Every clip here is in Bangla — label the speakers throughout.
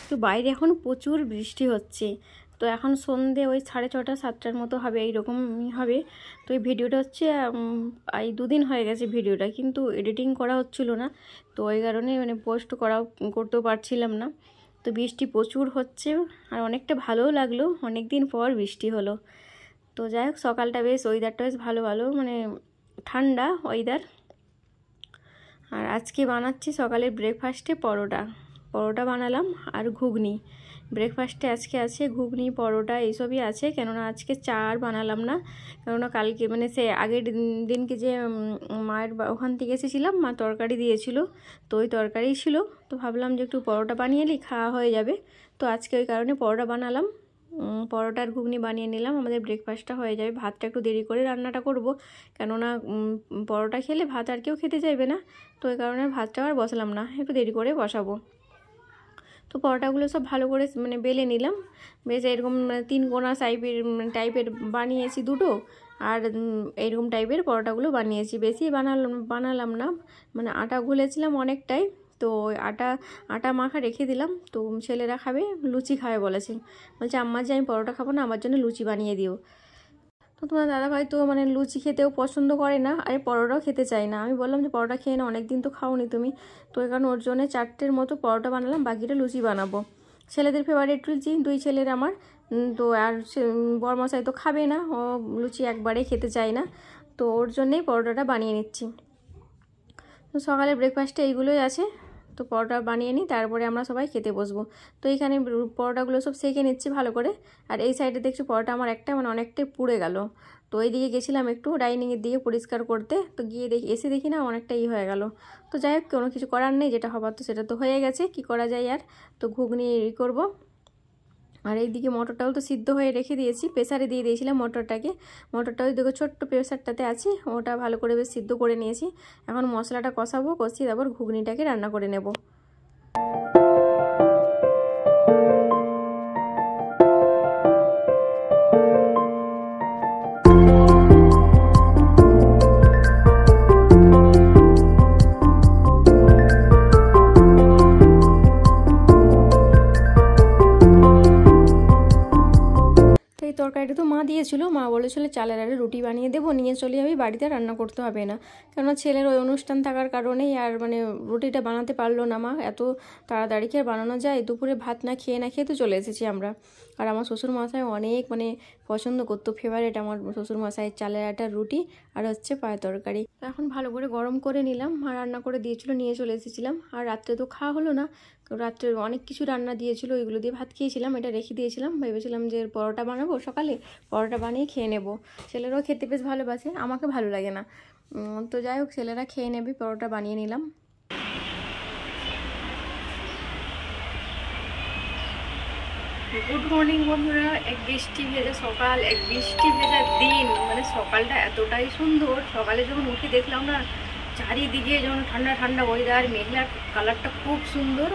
Speaker 1: তো বাইরে এখন প্রচুর বৃষ্টি হচ্ছে। তো এখন সন্ধে ওই 6:30 7টার মতো হবে, এইরকমই হবে। তো এই ভিডিওটা হচ্ছে এই 2 দিন হয়ে গেছে ভিডিওটা, কিন্তু এডিটিং করা হচ্ছিল না। তো ওই কারণে মানে পোস্ট করতেও পারছিলাম না। তো বৃষ্টি প্রচুর হচ্ছে আর অনেকটা ভালোও লাগলো, অনেক দিন পর বৃষ্টি হলো। তো যাই হোক, সকালটা বেশ ওয়েদারটা বেশ ভালো মানে ঠান্ডা ওয়েদার। আর আজকে বানাচ্ছি সকালের ব্রেকফাস্টে পরোটা বানালাম আর ঘুগনি। ব্রেকফাস্টে আজকে আছে ঘুগনি পরোটা এইসবই আছে, কেননা আজকে চা আর বানালাম না। কেননা কালকে মানে সে আগের দিনকে যে মায়ের ওখান থেকে এসেছিলাম, মা তরকারি দিয়েছিল, তো ওই তরকারি ছিল। তো ভাবলাম যে একটু পরোটা বানিয়ে নিই, খাওয়া হয়ে যাবে। তো আজকে ওই কারণে পরোটা বানালাম, পরোটা আর ঘুগনি বানিয়ে নিলাম। আমাদের ব্রেকফাস্টটা হয়ে যাবে। ভাতটা একটু দেরি করে রান্নাটা করব, কেননা পরোটা খেলে ভাত আর কেউ খেতে চাইবে না। তো ওই কারণে ভাতটা আর বসালাম না, একটু দেরি করে বসাবো। তো পরোটাগুলো সব ভালো করে মানে বেলে নিলাম। বেশ এরকম 3 কোনা টাইপের বানিয়েছি দুটো, আর এইরকম টাইপের পরোটাগুলো বানিয়েছি। বেশি বানালাম না, মানে আটা গুলেছিলাম অনেকটাই। তো আটা মাখা রেখে দিলাম। তো ছেলেরা খাবে, লুচি খাবে বলছে আম্মা যে আমি পরোটা খাবো না, আমার জন্য লুচি বানিয়ে দিও। তো তোমার দাদাভাই তো মানে লুচি খেতেও পছন্দ করে না, আর পরোটাও খেতে চায় না। আমি বললাম যে পরোটা খেয়ে না, অনেক দিন তো খাওনি তুমি। তো এই কারণে ওর জন্য 4টের মতো পরোটা বানালাম, বাকিটা লুচি বানাবো। ছেলেদের ফেভারিট লুচি, 2 ছেলের আমার। তো আর বরমশাই তো খাবে না, ও লুচি একবারে খেতে চায় না। তো ওর জন্যেই পরোটাটা বানিয়ে নিচ্ছি। তো সকালে ব্রেকফাস্টে এইগুলোই আছে। তো পরোটা বানিয়ে নিই, তারপরে আমরা সবাই খেতে বসবো। তো এইখানে পরোটাগুলো সব সেঁকে নিচ্ছি ভালো করে। আর এই সাইডে দেখছি পরোটা আমার একটা মানে অনেকটাই পুড়ে গেল। তো এইদিকে গেছিলাম একটু ডাইনিংয়ের দিকে পরিষ্কার করতে, তো গিয়ে এসে দেখি না অনেকটাই হয়ে গেল। তো যাই হোক, কোনো কিছু করার নেই, যেটা হবার তো সেটা তো হয়ে গেছে, কি করা যায় আর। তো ঘুগনি করবো। আর এইদিকে মটরটাও তো সিদ্ধ হয়ে রেখে দিয়েছি, প্রেসারে দিয়ে দিয়েছিলাম মটরটা ওই দেখো ছোট্ট প্রেসারটাতে আছে, ওটা ভালো করে বেশ সিদ্ধ করে নিয়েছি। এখন মশলাটা কষিয়ে তারপর ঘুগনিটাকে রান্না করে নেব। তরকারিটা তো মা দিয়েছিল, মা বলেছিল চালের আরে রুটি বানিয়ে দেবো, নিয়ে চলে যাবি বাড়িতে, রান্না করতে হবে না। কেননা ছেলের ওই অনুষ্ঠান থাকার কারণেই আর মানে রুটিটা বানাতে পারলো না মা, এত তাড়াতাড়ি কি আর বানানো যায়। দুপুরে ভাত না খেয়ে তো চলে এসেছি আমরা। আর আমার শ্বশুরমশাই অনেক মানে পছন্দ করতো, ফেভারিট আমার শ্বশুরমশাইয়ের চালের আটার রুটি আর হচ্ছে পায়ের তরকারি। এখন ভালো করে গরম করে নিলাম, আর রান্না করে দিয়েছিল, নিয়ে চলে এসেছিলাম। আর রাত্রে তো খাওয়া হলো না, রাত্রে অনেক কিছু রান্না দিয়েছিল, ওইগুলো দিয়ে ভাত খেয়েছিলাম। এটা রেখে দিয়েছিলাম, ভেবেছিলাম যে পরোটা বানাবো, সকালে পরোটা বানিয়ে খেয়ে নেব। ছেলেরাও খেতে বেশ ভালোবাসে, আমাকে ভালো লাগে না। তো যাই হোক, ছেলেরা খেয়ে নেবে, পরোটা বানিয়ে নিলাম। গুড মর্নিং বন্ধুরা। এক বৃষ্টি ভেজা সকাল, এক বৃষ্টি ভেজা দিন, মানে সকালটা এতটাই সুন্দর। সকালে যখন উঠে দেখলাম না, চারিদিকে যখন ঠান্ডা ঠান্ডা ওয়েদার, মেঘলার কালারটা খুব সুন্দর,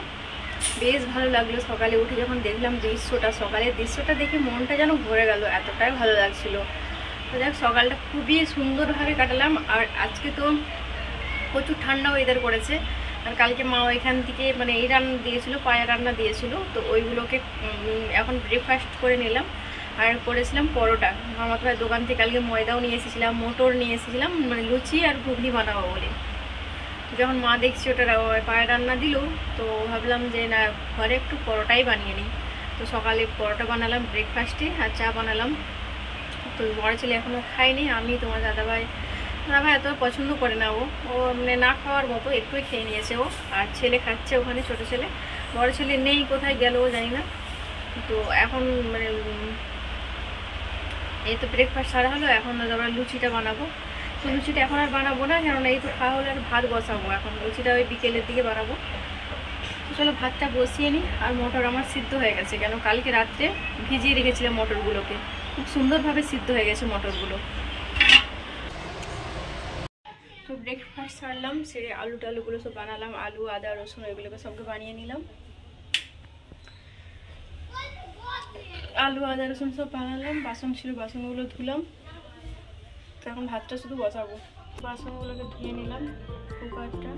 Speaker 1: বেশ ভালো লাগলো। সকালে উঠে যখন দেখলাম সকালের দৃশ্যটা দেখে মনটা যেন ভরে গেল, এতটাই ভালো লাগছিল। তো যাক, সকালটা খুবই সুন্দরভাবে কাটালাম। আর আজকে তো প্রচুর ঠান্ডা ওয়েদার করেছে। আর কালকে মা ওইখান থেকে মানে এই রান্না দিয়েছিল, পায়ের রান্না দিয়েছিল, তো ওইগুলোকে এখন ব্রেকফাস্ট করে নিলাম। আর করেছিলাম পরোটা, আমার ভাই দোকান থেকে কালকে ময়দাও নিয়ে এসেছিলাম, মটর নিয়ে এসেছিলাম, মানে লুচি আর ঘুগনি বানাবো বলে। যখন মা দেখছি ওটা পায়ের রান্না দিল, তো ভাবলাম যে না, ঘরে একটু পরোটাই বানিয়ে নিই। তো সকালে পরোটা বানালাম ব্রেকফাস্টে, আর চা বানালাম। তো বড় ছেলে এখনও খায়নি, আমি তোমার দাদাভাই এত পছন্দ করে না, ও মানে না খাওয়ার মতো একটুই খেয়ে নিয়েছে ও। আর ছেলে খাচ্ছে ওখানে, ছোটো ছেলে। বড় ছেলে নেই, কোথায় গেল ও জানি না। তো এখন মানে এই তো ব্রেকফাস্ট সারা হলো, এখন আমরা লুচিটা বানাবো। তো লুচিটা এখন আর বানাবো না, কেননা এই তো খাওয়া হলে আর ভাত বসাবো। এখন লুচিটা ওই বিকেলের দিকে বানাবো। তো চলো ভাতটা বসিয়ে নিই। আর মটর আমার সিদ্ধ হয়ে গেছে, কেন কালকে রাত্রে ভিজিয়ে রেখেছিলাম মটরগুলোকে, খুব সুন্দরভাবে সিদ্ধ হয়ে গেছে মটরগুলো। তো ব্রেকফাস্ট সারলাম, সেরে আলুগুলো সব বানালাম, আলু আদা রসুন এগুলোকে সবকে বানিয়ে নিলাম। আলু আদা রসুন সব বানালাম, বাসন ছিল বাসনগুলো ধুলাম। তো এখন ভাতটা শুধু বসাবো। বাসনগুলোকে ধুয়ে নিলাম, কুকারটা।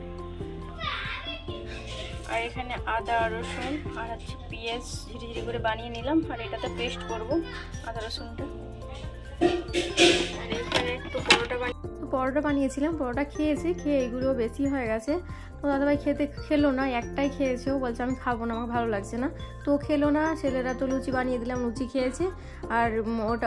Speaker 1: আর এখানে আদা রসুন আর হচ্ছে পেঁয়াজ ঝিরি ঝিরি করে বানিয়ে নিলাম, আর এটাতে পেস্ট করব আদা রসুনটা। আর এখানে একটু পরোটা বানিয়েছিলাম, পরোটা খেয়েছি, খেয়ে এগুলো বেশি হয়ে গেছে। তো দাদাভাই খেলো না, একটাই খেয়েছে, ও বলছে আমি খাবো না, আমার ভালো লাগছে না, তো খেলো না। ছেলেরা তো লুচি বানিয়ে দিলাম, লুচি খেয়েছে, আর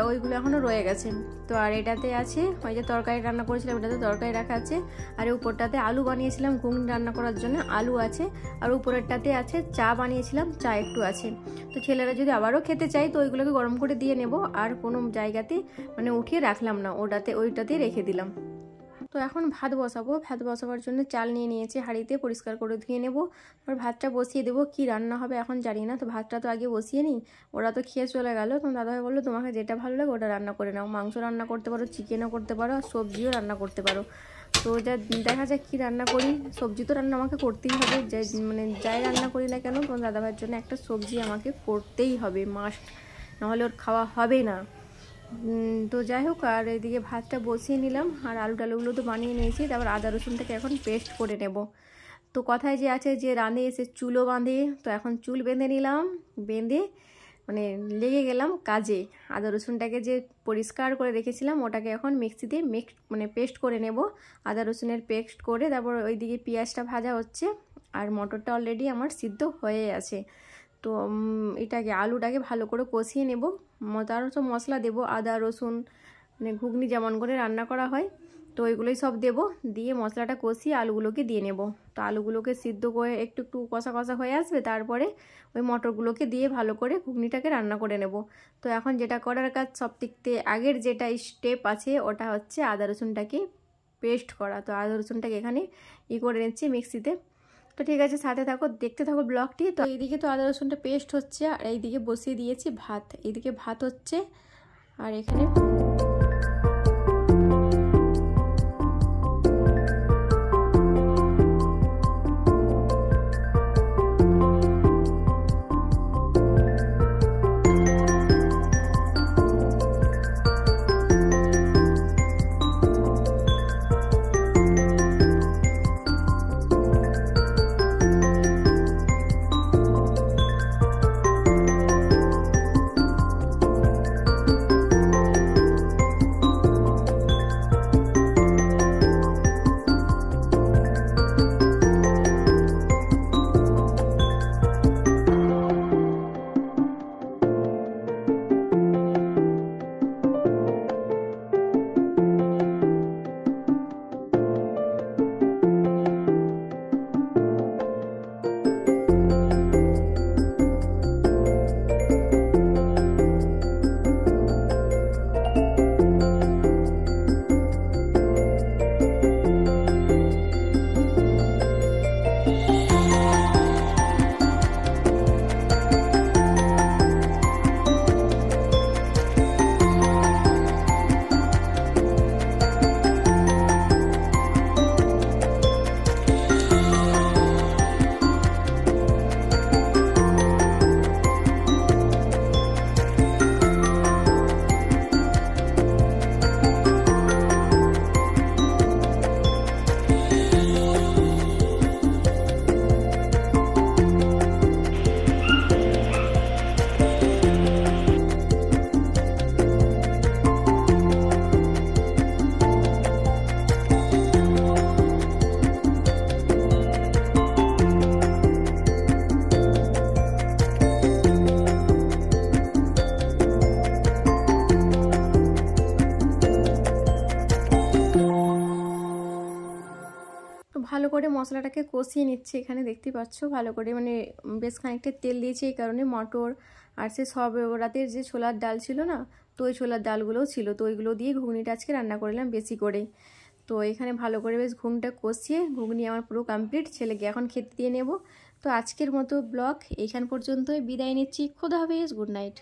Speaker 1: ওইগুলো এখনও রয়ে গেছে। তো আর এটাতে আছে ওই যে তরকারি রান্না করেছিলাম, এটাতে তরকারি রাখা আছে, আর উপরটাতে আলু বানিয়েছিলাম ঘুগনি রান্না করার জন্য, আলু আছে, আর উপরেরটাতে আছে চা বানিয়েছিলাম, চা একটু আছে। তো ছেলেরা যদি আবারও খেতে চাই তো ওইগুলোকে গরম করে দিয়ে নেব, আর কোনো জায়গাতে মানে উঠিয়ে রাখলাম না, ওইটাতেই রেখে দিলাম। তো এখন ভাত বসাবো, ভাত বসাবার জন্য চাল নিয়ে নিয়েছি হাঁড়িতে, পরিষ্কার করে ধুয়ে নেব, আর ভাতটা বসিয়ে দেবো। কি রান্না হবে এখন জানি না, তো ভাতটা তো আগে বসিয়ে নিই। ওরা তো খেয়ে চলে গেল, তো দাদাভাই বললো তোমাকে যেটা ভালো লাগে ওটা রান্না করে নাও, মাংস রান্না করতে পারো, চিকেনও করতে পারো, আর সবজিও রান্না করতে পারো। তো দেখা যাক কী রান্না করি। সবজি তো রান্না আমাকে করতেই হবে, যাই রান্না করি না কেন, তোমার দাদাভাইয়ের জন্য একটা সবজি আমাকে করতেই হবে, মাস্ট, নাহলে ওর খাওয়া হবে না। তো যাই হোক, আর এদিকে ভাতটা বসিয়ে নিলাম, আর আলু টালুগুলো তো বানিয়ে নিয়েছি। তারপর আদা রসুনটাকে এখন পেস্ট করে নেব। তো কথায় যে আছে যে রাঁধে এসে চুলও বাঁধে, তো এখন চুল বেঁধে নিলাম, বেঁধে মানে লেগে গেলাম কাজে। আদা রসুনটাকে যে পরিষ্কার করে রেখেছিলাম ওটাকে এখন মিক্সিতে পেস্ট করে নেব, আদা রসুনের পেস্ট করে। তারপর ওইদিকে পেঁয়াজটা ভাজা হচ্ছে, আর মটরটা অলরেডি আমার সিদ্ধ হয়ে আছে। তো এটাকে আলুটাকে ভালো করে কষিয়ে নেব, তারও সব মশলা দেবো, আদা রসুন মানে ঘুগনি যেমন করে রান্না করা হয়, তো ওইগুলোই সব দেবো, দিয়ে মশলাটা কষিয়ে আলুগুলোকে দিয়ে নেব। তো আলুগুলোকে সিদ্ধ করে একটু কষা কষা হয়ে আসবে, তারপরে ওই মটরগুলোকে দিয়ে ভালো করে ঘুগনিটাকে রান্না করে নেব। তো এখন যেটা করার কাজ, সবথেকে আগের যেটা স্টেপ আছে ওটা হচ্ছে আদা রসুনটাকে পেস্ট করা। তো আদা রসুনটাকে এখানে করে নিচ্ছি মিক্সিতে। তো ঠিক আছে, সাথে থাকো, দেখতে থাকো ব্লগটি। তো এইদিকে তো আদা রসুনটা পেস্ট হচ্ছে, আর এইদিকে বসিয়ে দিয়েছি ভাত, এইদিকে ভাত হচ্ছে, আর এখানে ভালো করে মশলাটাকে কষিয়ে নিচ্ছে। এখানে দেখতে পাচ্ছ ভালো করে মানে বেশ খানিকটা তেল দিয়েছি, এই কারণে মটর আর সে সব রাতের যে ছোলার ডাল ছিল না, তো ওই ছোলার ডালগুলোও ছিল, তো ওইগুলো দিয়ে ঘুগনিটা আজকে রান্না করলাম বেশি করে। তো এখানে ভালো করে বেশ ঘুগনিটা কষিয়ে, ঘুগনি আমার পুরো কমপ্লিট, ছেলেকে এখন খেতে দিয়ে নেব। তো আজকের মতো ব্লগ এইখান পর্যন্তই বিদায় নিচ্ছি। খোদা হাফেজ, গুড নাইট।